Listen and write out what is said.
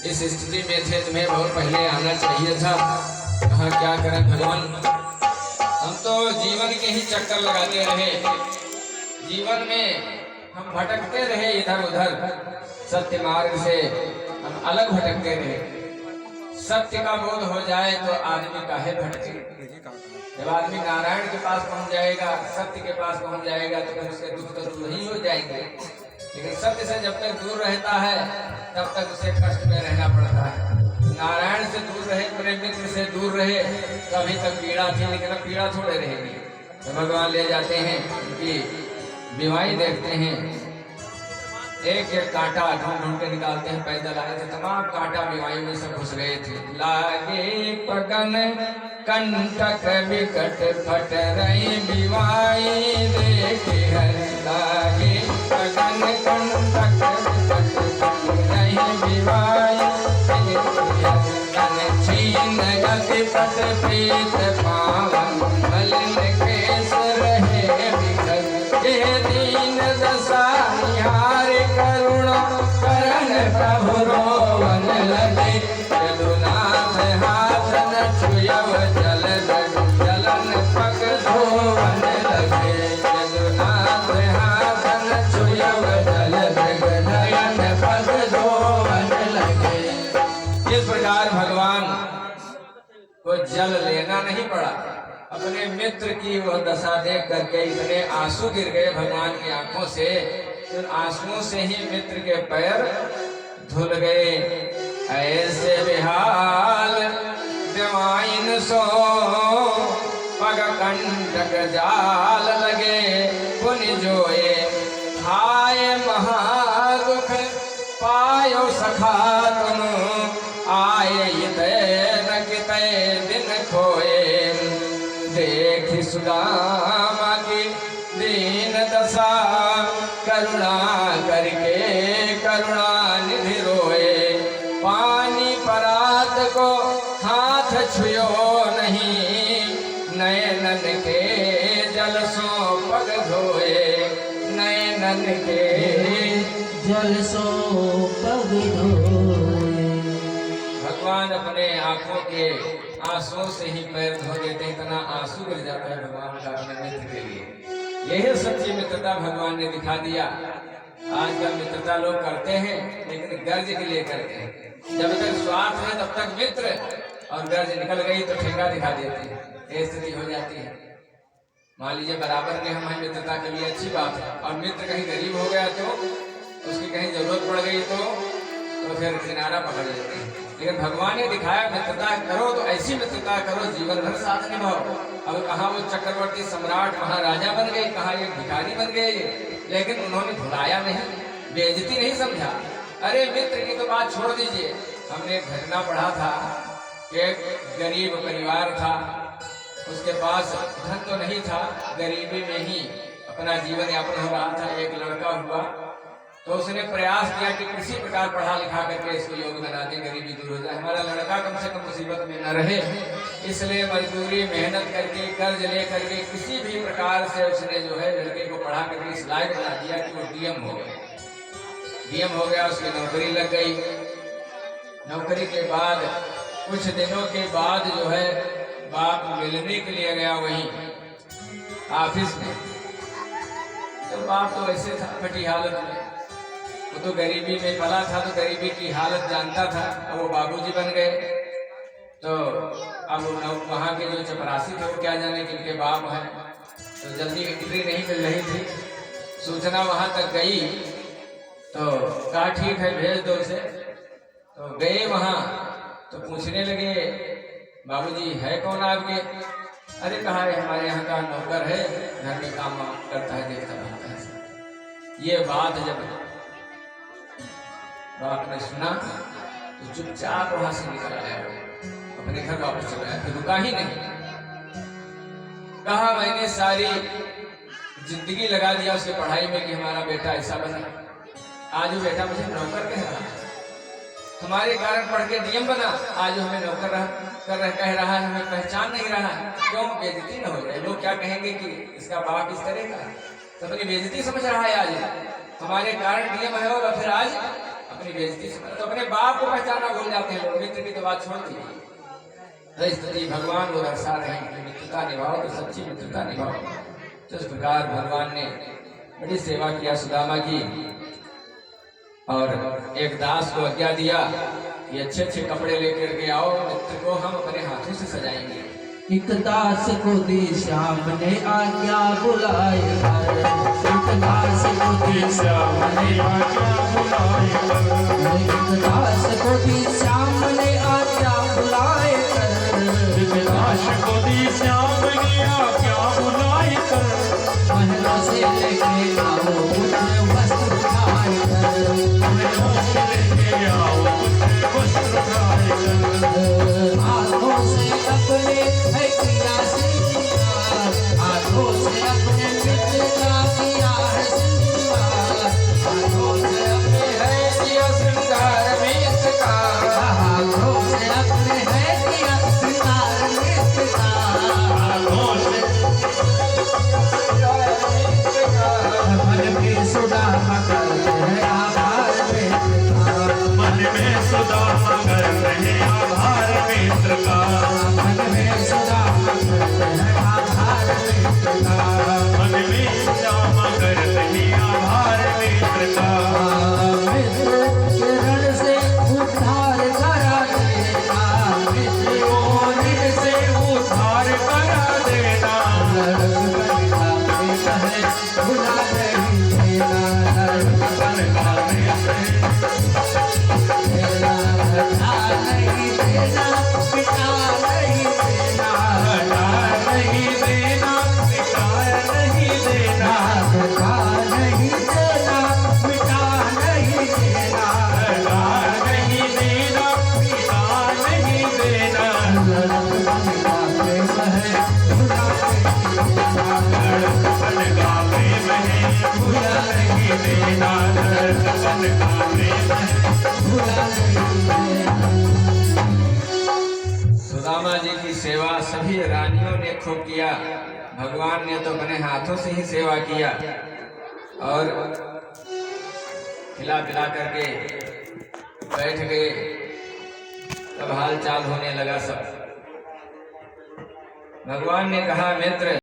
इस स्थिति में थे, तुम्हें बहुत पहले आना चाहिए था। कहा क्या करें भगवान, हम तो जीवन के ही चक्कर लगाते रहे, जीवन में हम भटकते रहे इधर उधर, सत्य मार्ग से हम अलग भटकते रहे। सत्य का बोध हो जाए तो आदमी काहे भटके। जब आदमी नारायण के पास पहुंच जाएगा, सत्य के पास पहुंच जाएगा, तो फिर उसके दुख तो दूर ही हो जाएंगे। लेकिन सत्य से जब तक दूर रहता है तब तक उसे कष्ट में रहना पड़ता है। नारायण से दूर रहे, अपने मित्र से दूर रहे तो अभी तक पीड़ा थी, लेकिन अब पीड़ा थोड़े रहेगी। तो भगवान ले जाते हैं, उनकी बीमारी देखते हैं, एक एक कांटा ढूंढ ढूंढ के निकालते हैं। पैदल आए थे, तमाम कांटा बीमारी में सब घुस गए थे। लागे पगन कंटक विकट फट रही बीमारी देखे हर, लागे पगन कंटक विकट फट रही बीमारी छीन गति पट प्रीत पावन मलिन केस रहे विकट ये दीन दशा निहार करुणा करण प्रभु रोवन लगे। यदुनाथ हाथ न छुयव जल जलन पग धोवन लगे। यदुनाथ हाथ न छुयव जल जलन पग धोवन लगे। इस प्रकार भगवान को जल लेना नहीं पड़ा। अपने मित्र की वह दशा देख करके इतने आंसू गिर गए भगवान की आंखों से, उन आंसुओं से ही मित्र के पैर धुल गए। ऐसे बेहाल देवाइन सो पग कंटक जाल लगे। पुनि जोए हाय महादुख पायो सखा तुम, आए न कितै दिन खोए। देख सुदामा की दीन दशा करुणा करके करुणा निधि रोए। पानी परात को हाथ छुयो नहीं, नयनन के जल सो पग धोए। नयनन के जल सो पग धोए। भगवान अपने आंखों के आंसुओं से ही पैर धो देते, इतना आंसू गिर जाता है भगवान का अपने मित्र के लिए। यही सच्ची मित्रता भगवान ने दिखा दिया। आजकल मित्रता लोग करते हैं लेकिन गर्ज के लिए करते हैं। जब तक स्वार्थ है तब तक मित्र, और गर्ज निकल गई तो ठेंगा दिखा देते हैं। ये स्थिति हो जाती है। मान लीजिए बराबर में हम हैं, मित्रता के लिए अच्छी बात है, और मित्र कहीं गरीब हो गया तो, उसकी कहीं जरूरत पड़ गई तो फिर किनारा पकड़ लेते हैं। लेकिन भगवान ने दिखाया मित्रता करो तो ऐसी मित्रता करो जीवन भर साथ निभाओ। अब कहाँ वो चक्रवर्ती सम्राट महाराजा बन गए, कहाँ ये भिखारी बन गए, लेकिन उन्होंने भुलाया नहीं, बेइज्जती नहीं समझा। अरे मित्र की तो बात छोड़ दीजिए। हमने एक घटना पढ़ा था कि एक गरीब परिवार था, उसके पास धन तो नहीं था, गरीबी में ही अपना जीवन यापन हो रहा था। एक लड़का हुआ तो उसने प्रयास किया कि किसी प्रकार पढ़ा लिखा करके इसको योग्य बना दे, गरीबी दूर हो जाए, हमारा लड़का कम से कम मुसीबत में न रहे। इसलिए मजदूरी मेहनत करके कर्ज ले करके किसी भी प्रकार से उसने जो है लड़के को पढ़ा करके इस लायक बना दिया कि वो डीएम हो गया। डीएम हो गया, उसकी नौकरी लग गई। नौकरी के बाद कुछ दिनों के बाद जो है बाप मिलने के लिए गया वहीं ऑफिस में, तो बाप तो ऐसे था फटी हालत में, वो तो गरीबी में पला था तो गरीबी की हालत जानता था। अब वो बाबूजी बन गए तो अब वहाँ के जो चपरासी थे वो क्या जाने कि इनके बाप हैं, तो जल्दी एंट्री नहीं मिल रही थी। सूचना वहाँ तक गई तो कहा ठीक है भेज दो उसे। तो गए वहाँ तो पूछने लगे बाबूजी है कौन आपके? अरे कहा है हमारे यहाँ का नौकर है, घर में काम करता है, देखता बनता है। ये बात जब बाप ने सुना तो चुपचाप वहां से निकल आया, अपने घर वापस चला आया, फिर रुका ही नहीं। कहा मैंने सारी जिंदगी लगा दिया उसकी पढ़ाई में कि हमारा बेटा ऐसा बना, आज वो बेटा मुझे नौकर कह रहा है, हमारे कारण पढ़ के डीएम बना, आज हमें नौकर कह रहा है, हमें पहचान नहीं रहा है। क्यों बेइज्जती न हो जाए? लोग क्या कहेंगे कि इसका बाप इस तरह का, तो अपनी बेइज्जती समझ रहा है। आज हमारे कारण डीएम है और फिर आज अपनी बेइज्जती से, तो अपने बाप को पहचाना भूल जाते हैं लोग, मित्र की तो बात छोड़ दीजिए। तो इस स्थिति भगवान वो दर्शा रहे हैं कि मित्रता निभाओ तो सच्ची मित्रता निभाओ। तो इस प्रकार भगवान ने बड़ी सेवा किया सुदामा की, और एक दास को आज्ञा दिया कि अच्छे अच्छे कपड़े लेकर के आओ, मित्र को हम अपने हाथों से सजाएंगे। एक दास को दी श्याम ने आज्ञा बुलाए घर, एक दास को दी श्याम ने आज्ञा बुलाए घर, एक दास को दी श्याम ने आज्ञा बुलाए घर, एक दास को दी श्याम ने आज्ञा बुलाए कर, महलों से लेके आओ मुझे वस्त्र उठाए कर, महलों से लेके आओ मुझे वस्त्र उठाए कर, हाथों से अपने है किया श्रृंगार, हाथों से अपने मित्र का किया है श्रृंगार, हाथों से अपने है किया श्रृंगार मित्र का, हाथों से अपने है किया श्रृंगार मित्र का, हाथों से मन में सुदामा करते हैं आभार मित्र का, मन में सुदामा करते हैं आभार मित्र का, मन में सुदामा करते हैं आभार मित्र का, मन में सुदामा करते हैं आभार मित्र का, मित्र के रण से उद्धार करा देना, मित्र ओ ऋण से उद्धार करा देना, लड़क बनता देता है भुला नहीं देना, लड़क बनता देता है देना, हटा नहीं देना, मिटा नहीं देना, हटा नहीं देना, मिटाया नहीं देना, हटा नहीं देना, मिटा नहीं देना, हटा नहीं देना, मिटा नहीं देना, लड़क बनता प्रेम है भुला नहीं देना, धड़कन का प्रेम है भुला नहीं देना, धड़कन का प्रेम है भुला नहीं देना। सुदामा जी की सेवा सभी रानियों ने खूब किया, भगवान ने तो अपने हाथों से ही सेवा किया, और खिला पिला करके बैठ गए। तब हाल चाल होने लगा सब। भगवान ने कहा, मित्र